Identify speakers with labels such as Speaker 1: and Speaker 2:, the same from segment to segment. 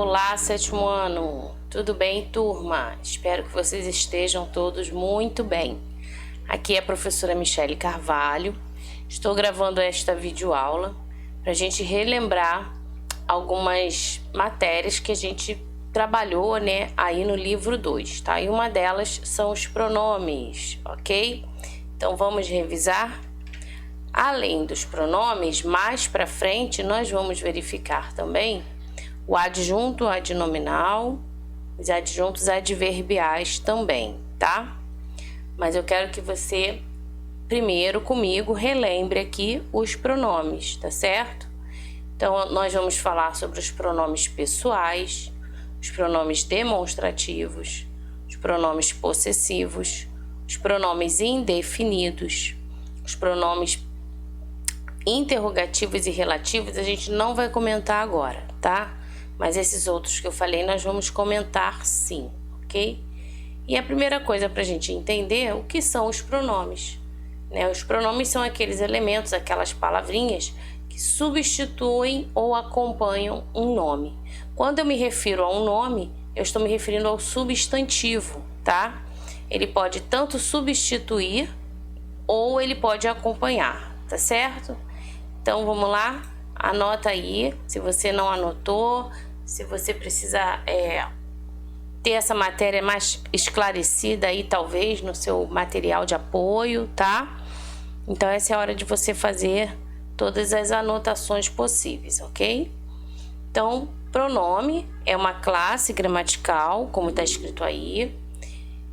Speaker 1: Olá, sétimo ano! Tudo bem, turma? Espero que vocês estejam todos muito bem. Aqui é a professora Michele Carvalho. Estou gravando esta videoaula para a gente relembrar algumas matérias que a gente trabalhou, né, aí no livro 2, tá? E uma delas são os pronomes, ok? Então vamos revisar? Além dos pronomes, mais para frente nós vamos verificar também o adjunto adnominal, os adjuntos adverbiais também, tá? Mas eu quero que você, primeiro comigo, relembre aqui os pronomes, tá certo? Então, nós vamos falar sobre os pronomes pessoais, os pronomes demonstrativos, os pronomes possessivos, os pronomes indefinidos, os pronomes interrogativos e relativos a gente não vai comentar agora, tá? Mas esses outros que eu falei nós vamos comentar sim, ok? E a primeira coisa para a gente entender o que são os pronomes, né? Os pronomes são aqueles elementos, aquelas palavrinhas que substituem ou acompanham um nome. Quando eu me refiro a um nome, eu estou me referindo ao substantivo, tá? Ele pode tanto substituir ou ele pode acompanhar, tá certo? Então vamos lá, anota aí, se você não anotou, se você precisa ter essa matéria mais esclarecida aí talvez no seu material de apoio, tá? Então essa é a hora de você fazer todas as anotações possíveis, ok? Então, pronome é uma classe gramatical, como está escrito aí,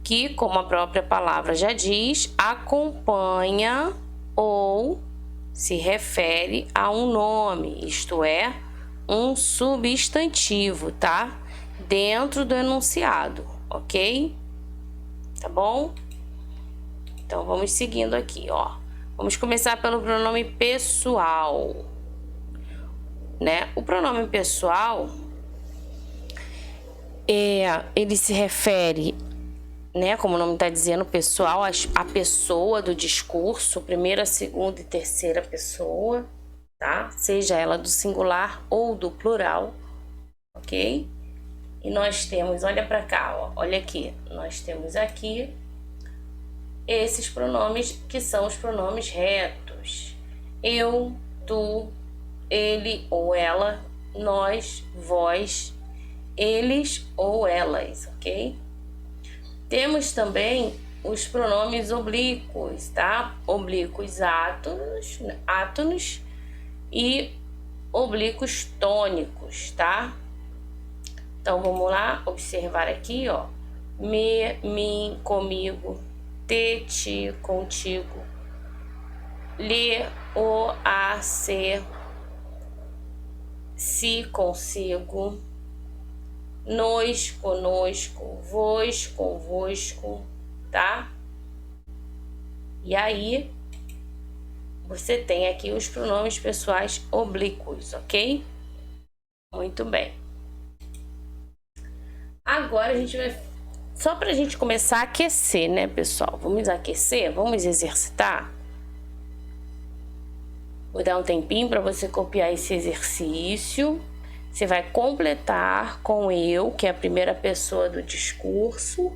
Speaker 1: que, como a própria palavra já diz, acompanha ou se refere a um nome, isto é, um substantivo, tá? Dentro do enunciado, ok? Tá bom? Então, vamos seguindo aqui, ó. Vamos começar pelo pronome pessoal, né? O pronome pessoal, ele se refere, né, como o nome está dizendo, pessoal, a pessoa do discurso, primeira, segunda e terceira pessoa, tá? Seja ela do singular ou do plural, ok? E nós temos, olha para cá, ó, olha aqui, nós temos aqui esses pronomes que são os pronomes retos. Eu, tu, ele ou ela, nós, vós, eles ou elas, ok? Temos também os pronomes oblíquos, tá? Oblíquos átonos e oblíquos tônicos, tá? Então, vamos lá observar aqui, ó. Me, mim, comigo, te, ti, contigo, lhe, o, a, se, consigo, nós, conosco, vós, convosco, tá? E aí, você tem aqui os pronomes pessoais oblíquos, ok? Muito bem. Agora a gente vai... Só pra gente começar a aquecer, né, pessoal? Vamos aquecer? Vamos exercitar? Vou dar um tempinho para você copiar esse exercício. Você vai completar com eu, que é a primeira pessoa do discurso.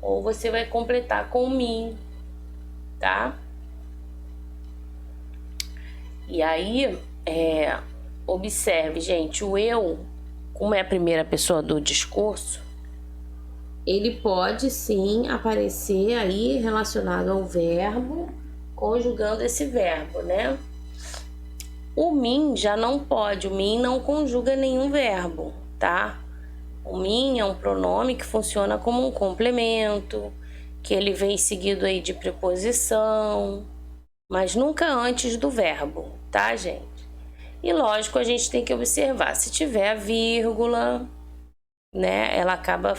Speaker 1: Ou você vai completar com mim, tá? E aí, observe, gente, o eu, como é a primeira pessoa do discurso, ele pode sim aparecer aí relacionado ao verbo, conjugando esse verbo, né? O mim já não pode, o mim não conjuga nenhum verbo, tá? O mim é um pronome que funciona como um complemento, que ele vem seguido aí de preposição, mas nunca antes do verbo, tá, gente? E lógico, a gente tem que observar, se tiver a vírgula, né, ela acaba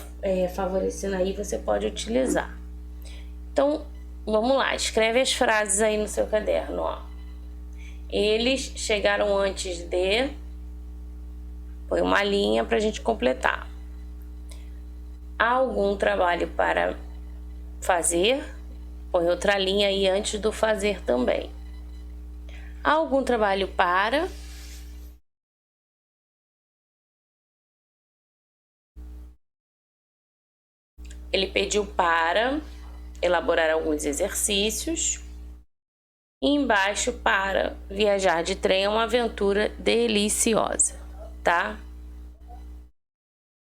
Speaker 1: favorecendo aí, você pode utilizar. Então, vamos lá, escreve as frases aí no seu caderno, ó. Eles chegaram antes de... Põe uma linha pra gente completar. Há algum trabalho para fazer? põe outra linha aí antes do fazer também. Há algum trabalho para? Ele pediu para elaborar alguns exercícios. E embaixo, para viajar de trem é uma aventura deliciosa, tá?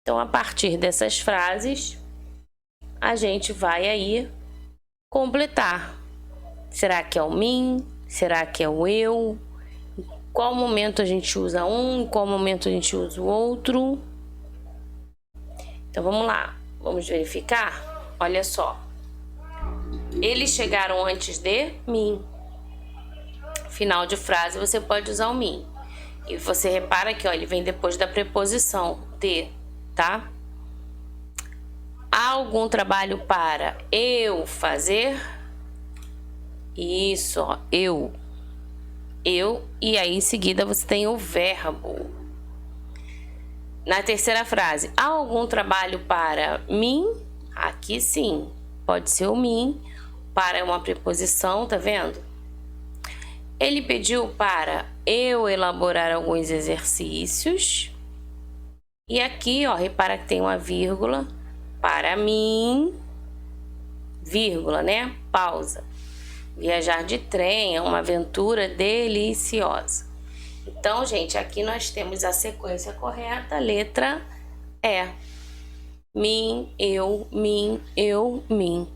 Speaker 1: Então, a partir dessas frases, a gente vai aí completar. Será que é o mim? Será que é o eu? Em qual momento a gente usa um? Em qual momento a gente usa o outro? Então, vamos lá. Vamos verificar? Olha só. Eles chegaram antes de mim. Final de frase, você pode usar o mim. E você repara que, ó, ele vem depois da preposição de, tá? Há algum trabalho para eu fazer? Isso, ó, eu. Eu, e aí em seguida você tem o verbo. Na terceira frase, há algum trabalho para mim? Aqui sim, pode ser o mim. Para é uma preposição, tá vendo? Ele pediu para eu elaborar alguns exercícios. E aqui, ó, repara que tem uma vírgula. Para mim, vírgula, né? Pausa. Viajar de trem é uma aventura deliciosa. Então, gente, aqui nós temos a sequência correta, letra E. Mim, eu, mim, eu, mim.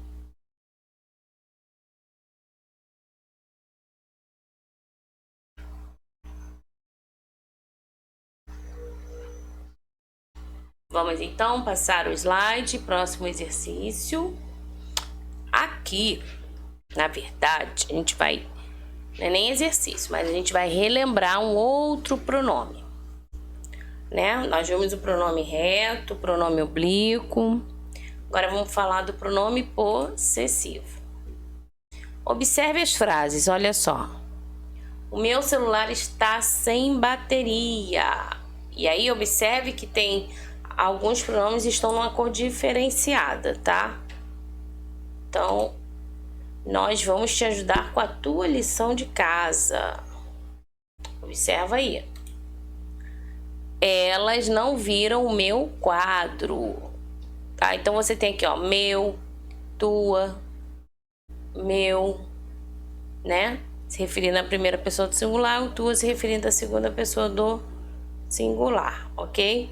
Speaker 1: Vamos então passar o slide, próximo exercício. Aqui, na verdade, a gente vai, não é nem exercício, mas a gente vai relembrar um outro pronome, né? Nós vimos o pronome reto, o pronome oblíquo. Agora vamos falar do pronome possessivo. Observe as frases, olha só. O meu celular está sem bateria. E aí observe que tem alguns pronomes estão numa cor diferenciada, tá? Então, nós vamos te ajudar com a tua lição de casa. Observa aí. Elas não viram o meu quadro. Tá? Então, você tem aqui, ó, meu, tua, meu, né? Se referindo à primeira pessoa do singular, o tua se referindo à segunda pessoa do singular, ok?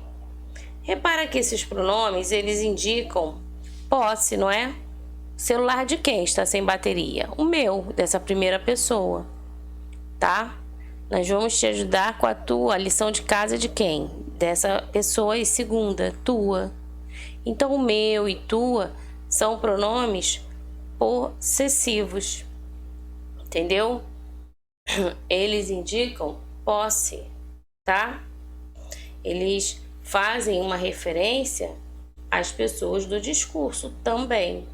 Speaker 1: Repara que esses pronomes, eles indicam posse, não é? Celular de quem está sem bateria? O meu, dessa primeira pessoa, tá? Nós vamos te ajudar com a tua lição de casa de quem? Dessa pessoa e segunda, tua. Então, o meu e tua são pronomes possessivos, entendeu? Eles indicam posse, tá? Eles fazem uma referência às pessoas do discurso também.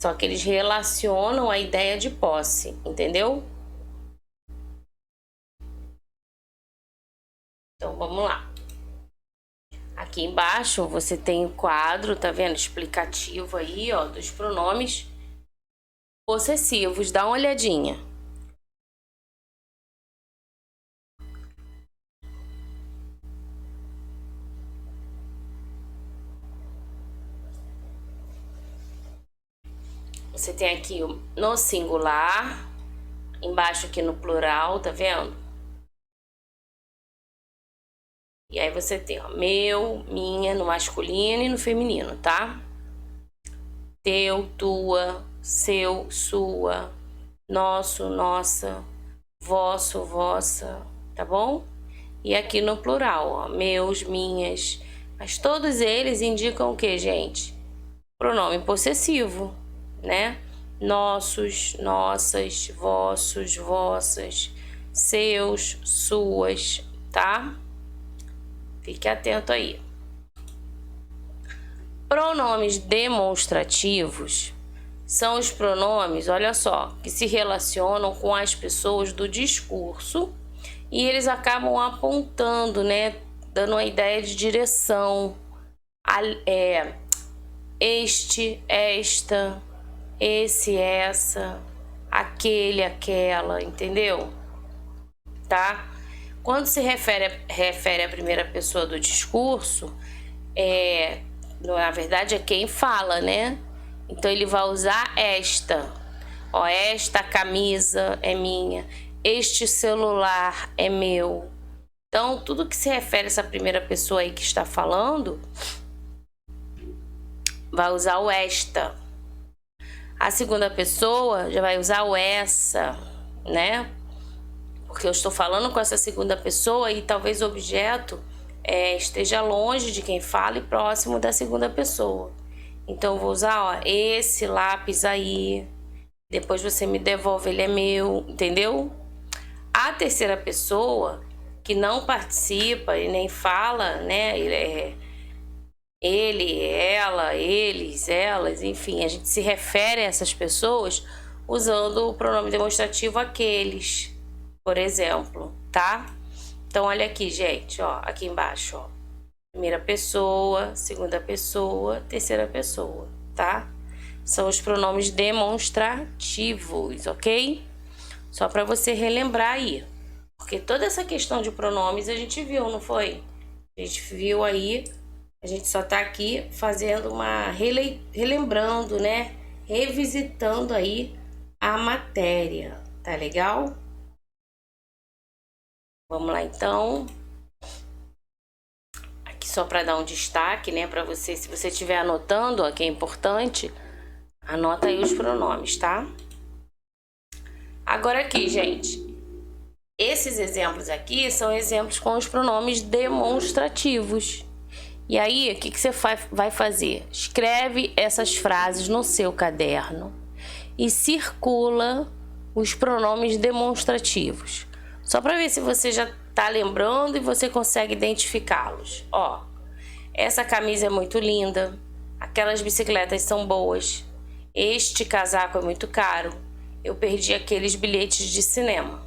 Speaker 1: Só que eles relacionam a ideia de posse, entendeu? Então, vamos lá. Aqui embaixo você tem o quadro, tá vendo? Explicativo aí, ó, dos pronomes possessivos. Dá uma olhadinha. Você tem aqui no singular, embaixo aqui no plural, tá vendo? E aí você tem, ó, meu, minha no masculino e no feminino, tá? Teu, tua, seu, sua, nosso, nossa, vosso, vossa, tá bom? E aqui no plural, ó, meus, minhas. Mas todos eles indicam o que, gente? Pronome possessivo, né? Nossos, nossas, vossos, vossas, seus, suas, tá? Fique atento aí. Pronomes demonstrativos são os pronomes, olha só, que se relacionam com as pessoas do discurso e eles acabam apontando, né? Dando uma ideia de direção. Este, esta, esse, essa, aquele, aquela, entendeu? Tá? Quando se refere à primeira pessoa do discurso, na verdade é quem fala, né? Então ele vai usar esta. Ó, esta camisa é minha, este celular é meu. Então, tudo que se refere a essa primeira pessoa aí que está falando, vai usar o esta. A segunda pessoa já vai usar o essa, né? Porque eu estou falando com essa segunda pessoa e talvez o objeto esteja longe de quem fala e próximo da segunda pessoa. Então, eu vou usar, ó, esse lápis aí. Depois você me devolve, ele é meu, entendeu? A terceira pessoa, que não participa e nem fala, né? Ele, ela, eles, elas, enfim, a gente se refere a essas pessoas usando o pronome demonstrativo aqueles, por exemplo, tá? Então, olha aqui, gente, ó, aqui embaixo, ó. Primeira pessoa, segunda pessoa, terceira pessoa, tá? São os pronomes demonstrativos, ok? Só para você relembrar aí. Porque toda essa questão de pronomes a gente viu, não foi? A gente viu aí, a gente só tá aqui fazendo uma relembrando, né? Revisitando aí a matéria, tá legal? Vamos lá então. Aqui só para dar um destaque, né, para você, se você estiver anotando, ó, que é importante, anota aí os pronomes, tá? Agora aqui, gente, esses exemplos aqui são exemplos com os pronomes demonstrativos. E aí, o que você vai fazer? Escreve essas frases no seu caderno e circula os pronomes demonstrativos. Só para ver se você já tá lembrando e você consegue identificá-los. Ó, essa camisa é muito linda. Aquelas bicicletas são boas. Este casaco é muito caro. Eu perdi aqueles bilhetes de cinema.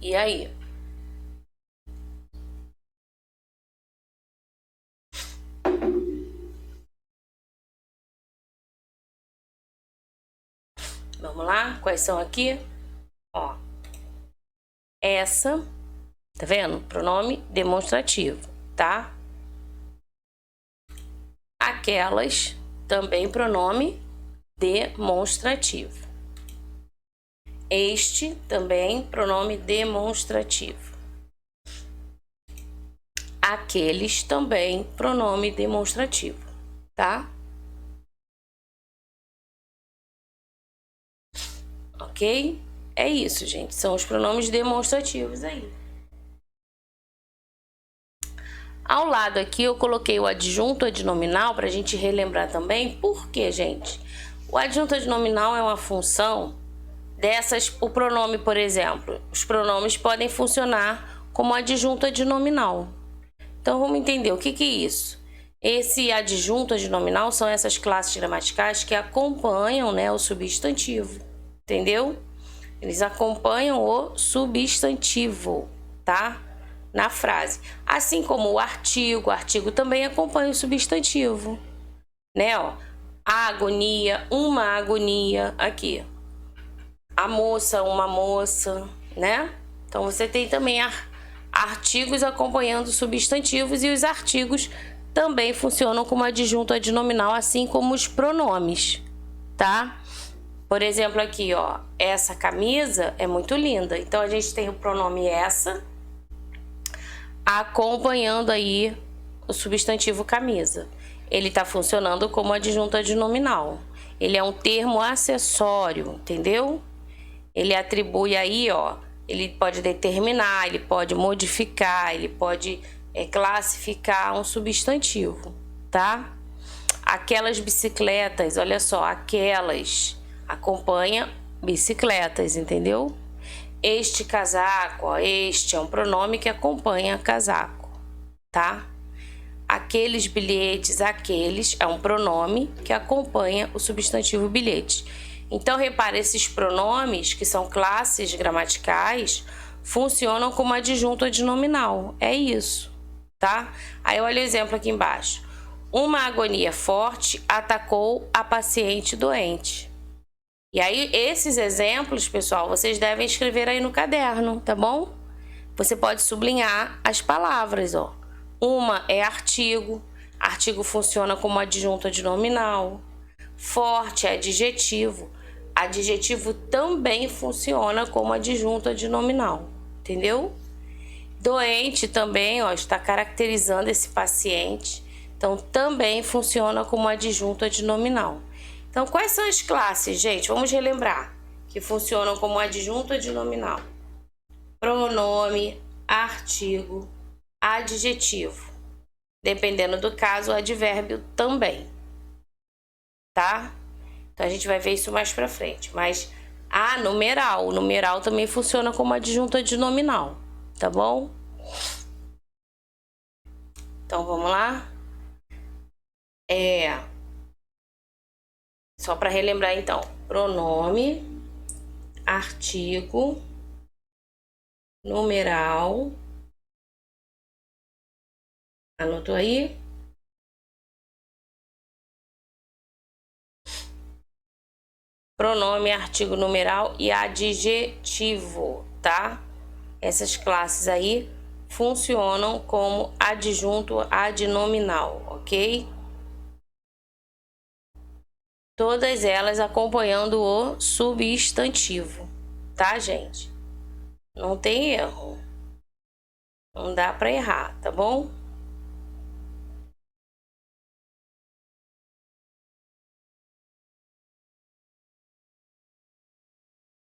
Speaker 1: E aí? Vamos lá? Quais são aqui? Ó. Essa, tá vendo? Pronome demonstrativo, tá? Aquelas, também pronome demonstrativo. Este, também pronome demonstrativo. Aqueles, também pronome demonstrativo, tá? Ok? É isso, gente. São os pronomes demonstrativos aí. Ao lado aqui eu coloquei o adjunto adnominal para a gente relembrar também. Por quê, gente? O adjunto adnominal é uma função dessas, o pronome, por exemplo. Os pronomes podem funcionar como adjunto adnominal. Então vamos entender o que é isso. Esse adjunto adnominal são essas classes gramaticais que acompanham, né, o substantivo, entendeu? Eles acompanham o substantivo, tá? Na frase. Assim como o artigo também acompanha o substantivo, né? Ó, a agonia, uma agonia, aqui. A moça, uma moça, né? Então você tem também artigos acompanhando substantivos e os artigos também funcionam como adjunto adnominal, assim como os pronomes, tá? Por exemplo, aqui, ó, essa camisa é muito linda. Então a gente tem o pronome essa acompanhando aí o substantivo camisa. Ele tá funcionando como adjunto adnominal. Ele é um termo acessório, entendeu? Ele atribui aí, ó, ele pode determinar, ele pode modificar, ele pode classificar um substantivo, tá? Aquelas bicicletas, olha só, aquelas acompanha bicicletas, entendeu? Este casaco, ó, este é um pronome que acompanha casaco, tá? Aqueles bilhetes, aqueles é um pronome que acompanha o substantivo bilhete. Então, repare, esses pronomes, que são classes gramaticais, funcionam como adjunto adnominal. É isso, tá? Aí olha o exemplo aqui embaixo. Uma agonia forte atacou a paciente doente. E aí, esses exemplos, pessoal, vocês devem escrever aí no caderno, tá bom? Você pode sublinhar as palavras, ó. Uma é artigo. Artigo funciona como adjunto adnominal. Forte é adjetivo. Adjetivo também funciona como adjunto adnominal, entendeu? Doente também, ó, está caracterizando esse paciente. Então, também funciona como adjunto adnominal. Então, quais são as classes, gente? Vamos relembrar que funcionam como adjunto adnominal. Pronome, artigo, adjetivo. Dependendo do caso, advérbio também. Tá? Então, a gente vai ver isso mais pra frente. Mas, numeral. O numeral também funciona como adjunto adnominal. Tá bom? Então, vamos lá? Só para relembrar, então. Pronome, artigo, numeral. Anotou aí? Pronome, artigo, numeral e adjetivo, tá? Essas classes aí funcionam como adjunto adnominal, ok? Todas elas acompanhando o substantivo, tá, gente? Não tem erro. Não dá para errar, tá bom?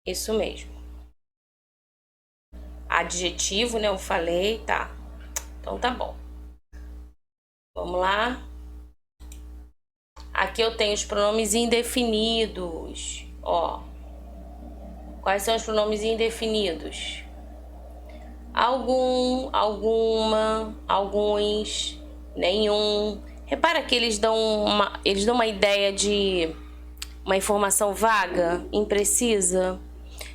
Speaker 1: Isso mesmo. Adjetivo, né? Eu falei, tá. Então tá bom. Vamos lá. Aqui eu tenho os pronomes indefinidos. Ó. Quais são os pronomes indefinidos? Algum, alguma, alguns, nenhum. Repara que eles dão uma ideia de uma informação vaga, imprecisa.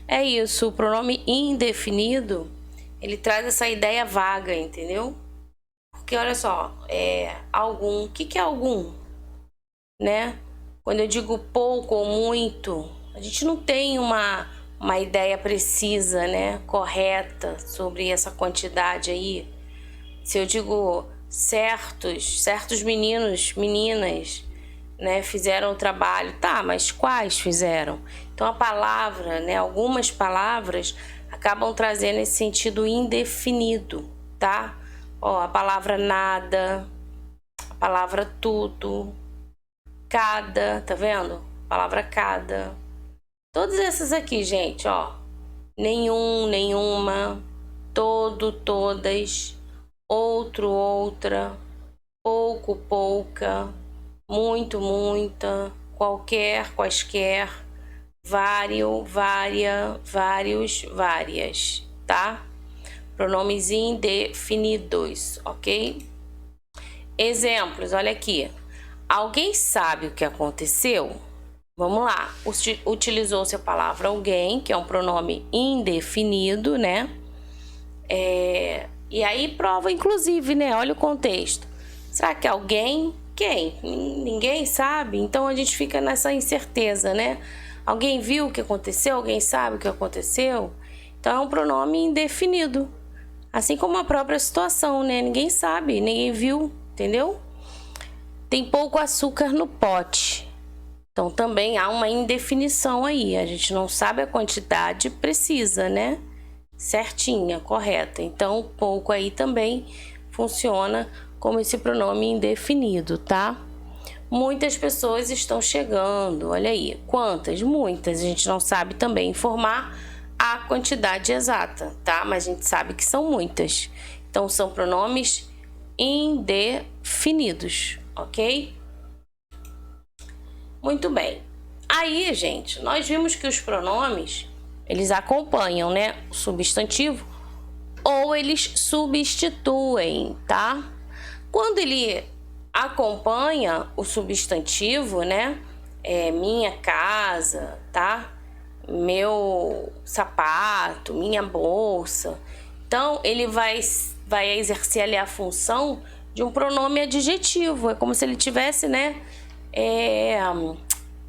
Speaker 1: É isso, o pronome indefinido, ele traz essa ideia vaga, entendeu? Porque olha só, algum, o que é algum? Né? Quando eu digo pouco ou muito, a gente não tem uma ideia precisa, né? Correta sobre essa quantidade aí. Se eu digo certos meninos, meninas, né, fizeram o trabalho, tá, mas quais fizeram? Então a palavra, né, algumas palavras acabam trazendo esse sentido indefinido, tá? Ó, a palavra nada, a palavra tudo, cada, tá vendo? A palavra cada. Todas essas aqui, gente, ó. Nenhum, nenhuma, todo, todas, outro, outra, pouco, pouca, muito, muita, qualquer, quaisquer, vário, vária, vários, várias, tá? Pronomes indefinidos, ok? Exemplos, olha aqui. Alguém sabe o que aconteceu? Vamos lá. Utilizou-se a palavra alguém, que é um pronome indefinido, né? E aí prova, inclusive, né? Olha o contexto. Será que alguém? Quem? Ninguém sabe? Então a gente fica nessa incerteza, né? Alguém viu o que aconteceu? Alguém sabe o que aconteceu? Então é um pronome indefinido. Assim como a própria situação, né? Ninguém sabe, ninguém viu, entendeu? Tem pouco açúcar no pote. Então também há uma indefinição aí. A gente não sabe a quantidade precisa, né? Certinha, correta. Então pouco aí também funciona como esse pronome indefinido, tá? Muitas pessoas estão chegando, olha aí. Quantas? Muitas. A gente não sabe também informar a quantidade exata, tá? Mas a gente sabe que são muitas. Então são pronomes indefinidos, ok? Muito bem. Aí, gente, nós vimos que os pronomes, eles acompanham, né, o substantivo ou eles substituem, tá? Quando ele acompanha o substantivo, né, minha casa, tá? Meu sapato, minha bolsa. Então, ele vai vai exercer ali a função de um pronome adjetivo. É como se ele tivesse, né,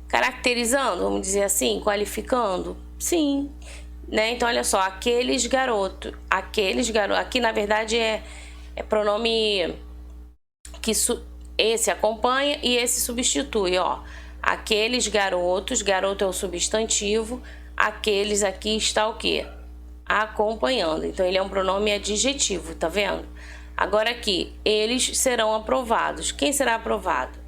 Speaker 1: caracterizando, vamos dizer assim, qualificando. Sim, né? Então, olha só, aqueles garotos. Aqui, na verdade, é pronome que esse acompanha e esse substitui, ó. Aqueles garotos, garoto é o substantivo, aqueles aqui está o quê? Acompanhando. Então, ele é um pronome adjetivo, tá vendo? Agora aqui, eles serão aprovados. Quem será aprovado?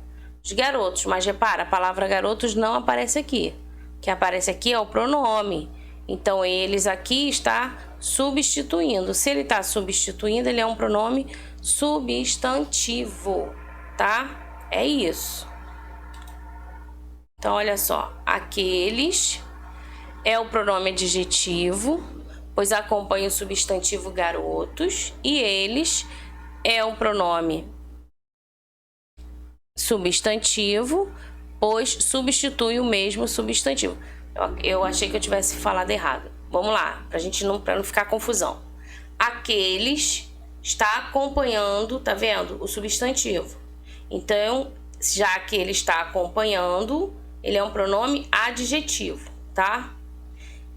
Speaker 1: Os garotos, mas repara, a palavra garotos não aparece aqui. O que aparece aqui é o pronome. Então, eles aqui está substituindo. Se ele está substituindo, ele é um pronome substantivo, tá? É isso. Então, olha só. Aqueles é o pronome adjetivo, pois acompanha o substantivo garotos. E eles é o pronome substantivo, pois substitui o mesmo substantivo. Eu achei que eu tivesse falado errado. Vamos lá, para não ficar confusão. Aqueles está acompanhando, tá vendo? O substantivo. Então, já que ele está acompanhando, ele é um pronome adjetivo, tá?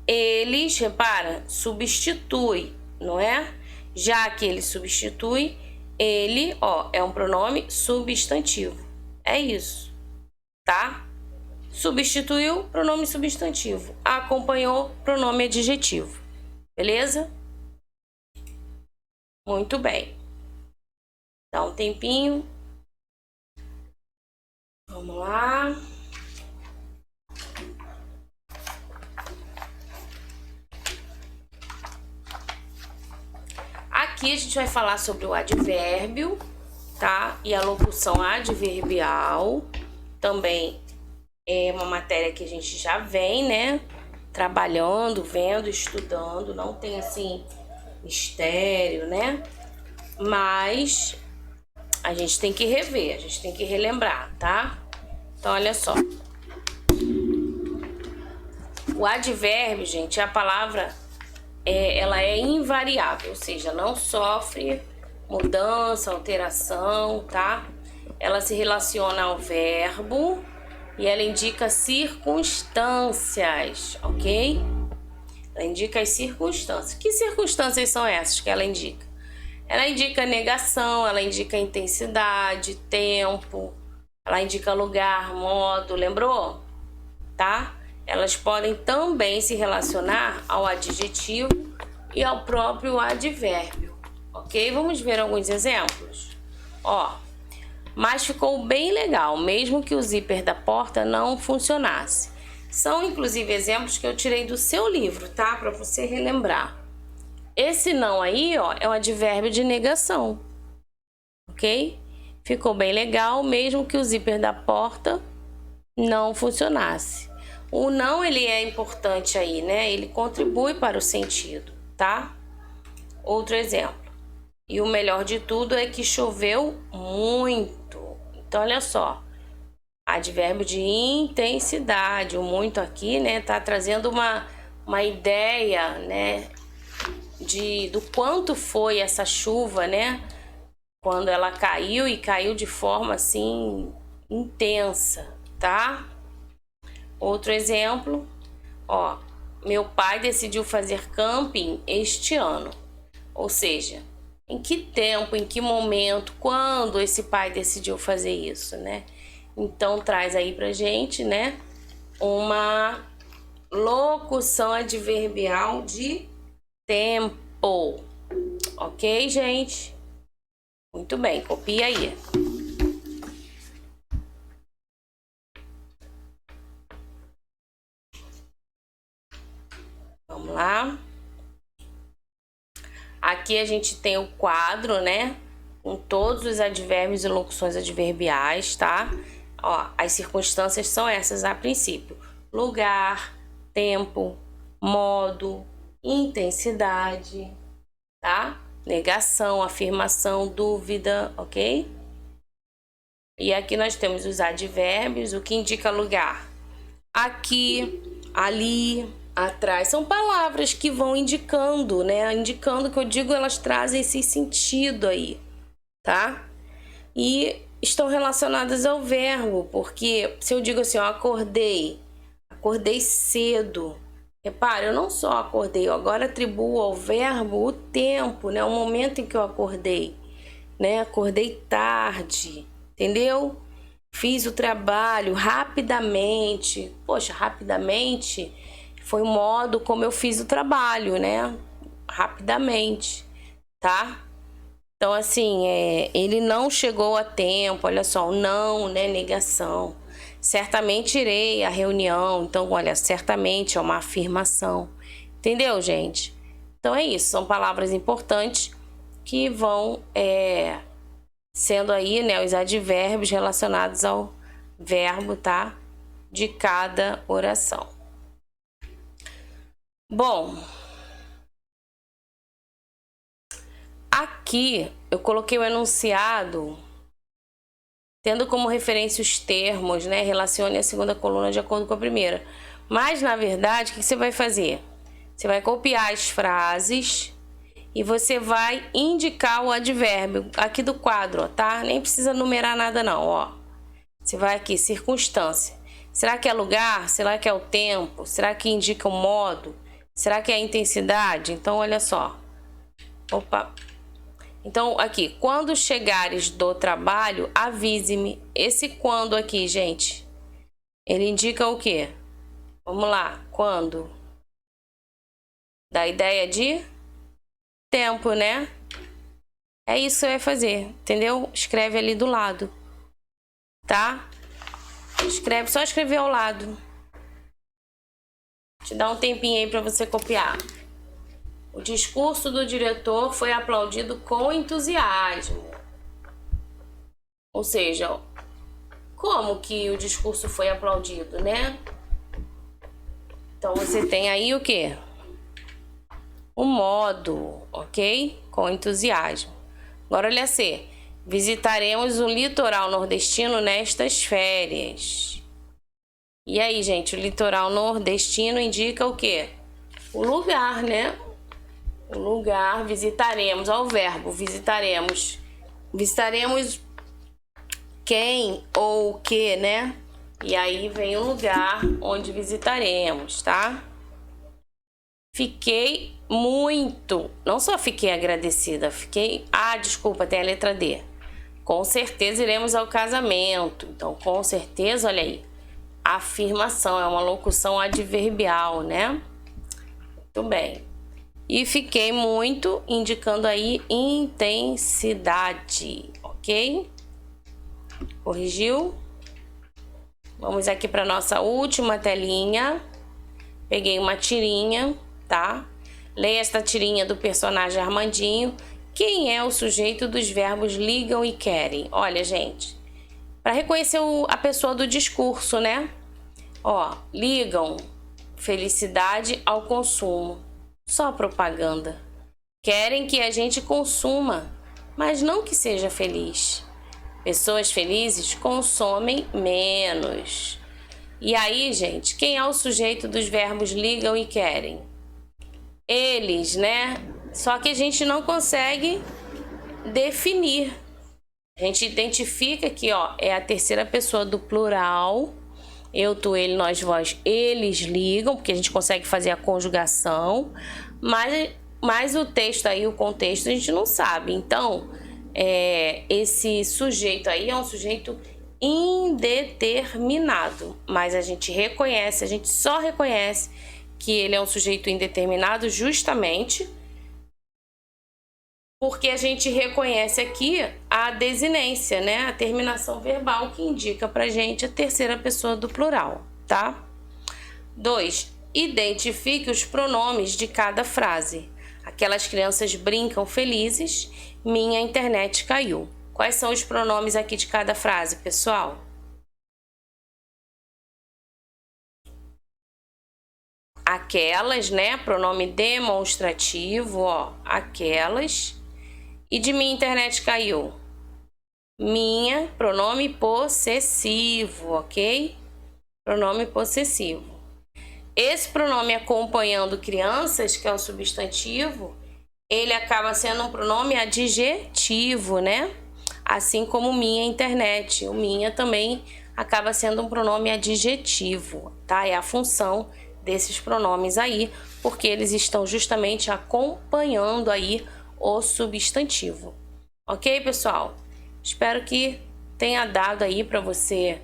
Speaker 1: Eles, repara, substitui, não é? Já que ele substitui, ele, ó, é um pronome substantivo. É isso, tá? Substituiu, pronome substantivo. Acompanhou, pronome adjetivo. Beleza? Muito bem. Dá um tempinho. Vamos lá. Aqui a gente vai falar sobre o advérbio, tá? E a locução adverbial. Também é uma matéria que a gente já vem, né, trabalhando, vendo, estudando. Não tem, assim, mistério, né? Mas a gente tem que rever, a gente tem que relembrar, tá? Então, olha só. O advérbio, gente, a palavra, ela é invariável, ou seja, não sofre mudança, alteração, tá? Ela se relaciona ao verbo e ela indica circunstâncias, ok? Ela indica as circunstâncias. Que circunstâncias são essas que ela indica? Ela indica negação, ela indica intensidade, tempo, ela indica lugar, modo, lembrou? Tá? Elas podem também se relacionar ao adjetivo e ao próprio advérbio, ok? Vamos ver alguns exemplos. Ó, mas ficou bem legal, mesmo que o zíper da porta não funcionasse. São, inclusive, exemplos que eu tirei do seu livro, tá? Para você relembrar. Esse não aí, ó, é um advérbio de negação, ok? Ficou bem legal, mesmo que o zíper da porta não funcionasse. O não, ele é importante aí, né? Ele contribui para o sentido, tá? Outro exemplo. E o melhor de tudo é que choveu muito. Então, olha só. Advérbio de intensidade. O muito aqui, né, tá trazendo uma ideia, né, do quanto foi essa chuva, né? Quando ela caiu e caiu de forma assim intensa, tá? Outro exemplo, ó, meu pai decidiu fazer camping este ano. Ou seja, em que tempo, em que momento, quando esse pai decidiu fazer isso, né? Então traz aí pra gente, né, uma locução adverbial de tempo. Ok, gente? Muito bem, copia aí. Vamos lá. Aqui a gente tem o quadro, né, com todos os advérbios e locuções adverbiais, tá? Ó, as circunstâncias são essas a princípio: lugar, tempo, modo, intensidade, tá? Negação, afirmação, dúvida, ok? E aqui nós temos os advérbios, o que indica lugar: aqui, ali, Atrás são palavras que vão indicando, né? Indicando que eu digo, elas trazem esse sentido aí, tá? E estão relacionadas ao verbo, porque se eu digo assim, ó, acordei cedo. Repara, eu não só acordei, eu agora atribuo ao verbo o tempo, né? O momento em que eu acordei, né? Acordei tarde, entendeu? Fiz o trabalho rapidamente. Poxa, rapidamente foi o modo como eu fiz o trabalho, né? Rapidamente, tá? Então, assim, ele não chegou a tempo, olha só, não, né? Negação. Certamente irei à reunião. Então, olha, certamente é uma afirmação. Entendeu, gente? Então é isso, são palavras importantes que vão sendo aí, né, os advérbios relacionados ao verbo, tá? De cada oração. Bom, aqui eu coloquei o enunciado tendo como referência os termos, né? Relacione a segunda coluna de acordo com a primeira. Mas, na verdade, o que você vai fazer? Você vai copiar as frases e você vai indicar o advérbio aqui do quadro, ó, tá? Nem precisa numerar nada não, ó. Você vai aqui, circunstância. Será que é lugar? Será que é o tempo? Será que indica o modo? Será que é a intensidade? Então, olha só. Opa. Então, aqui, quando chegares do trabalho, avise-me. Esse quando aqui, gente, ele indica o quê? Vamos lá, quando? Dá ideia de tempo, né? É isso que você vai fazer, entendeu? Escreve ali do lado, tá? Escreve, só escrever ao lado. Te dá um tempinho aí para você copiar. O discurso do diretor foi aplaudido com entusiasmo. Ou seja, como que o discurso foi aplaudido, né? Então você tem aí o quê? O modo, ok? Com entusiasmo. Agora olha assim. Visitaremos o litoral nordestino nestas férias. E aí, gente, o litoral nordestino indica o quê? O lugar, né? O lugar, visitaremos, ó, o verbo, visitaremos. Visitaremos quem ou o que, né? E aí vem o lugar onde visitaremos, tá? Fiquei muito, não só fiquei agradecida, fiquei... Ah, desculpa, tem a letra D. Com certeza iremos ao casamento. Então, com certeza, olha aí. Afirmação, é uma locução adverbial, né? Muito bem. E fiquei muito, indicando aí intensidade, ok? Corrigiu? Vamos aqui para nossa última telinha. Peguei uma tirinha, tá? Leia esta tirinha do personagem Armandinho. Quem é o sujeito dos verbos ligam e querem? Olha, gente, para reconhecer a pessoa do discurso, né? Ó, ligam, felicidade ao consumo. Só propaganda. Querem que a gente consuma, mas não que seja feliz. Pessoas felizes consomem menos. E aí, gente, quem é o sujeito dos verbos ligam e querem? Eles, né? Só que a gente não consegue definir. A gente identifica que, ó, é a terceira pessoa do plural. Eu, tu, ele, nós, vós, eles ligam, porque a gente consegue fazer a conjugação, mas o texto aí, o contexto, a gente não sabe. Então, esse sujeito aí é um sujeito indeterminado, mas a gente reconhece, a gente só reconhece que ele é um sujeito indeterminado justamente porque a gente reconhece aqui a desinência, né? A terminação verbal que indica pra gente a terceira pessoa do plural, tá? 2. Identifique os pronomes de cada frase. Aquelas crianças brincam felizes, minha internet caiu. Quais são os pronomes aqui de cada frase, pessoal? Aquelas, né? Pronome demonstrativo, ó. Aquelas. E de minha internet caiu? Minha, pronome possessivo, ok? Pronome possessivo. Esse pronome acompanhando crianças, que é o substantivo, ele acaba sendo um pronome adjetivo, né? Assim como minha internet. O minha também acaba sendo um pronome adjetivo, tá? É a função desses pronomes aí, porque eles estão justamente acompanhando aí o substantivo. Ok, pessoal? Espero que tenha dado aí para você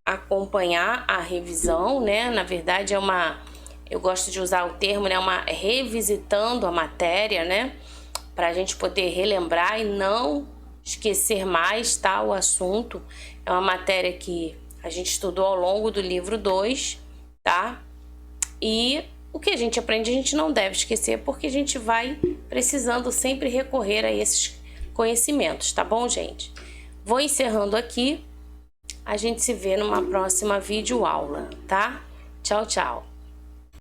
Speaker 1: acompanhar a revisão, né? Na verdade eu gosto de usar o termo, né? Revisitando a matéria, né? Para a gente poder relembrar e não esquecer mais, tá? O assunto é uma matéria que a gente estudou ao longo do livro 2, tá? E o que a gente aprende a gente não deve esquecer, porque a gente vai precisando sempre recorrer a esses conhecimentos, tá bom, gente? Vou encerrando aqui. A gente se vê numa próxima videoaula, tá? Tchau, tchau.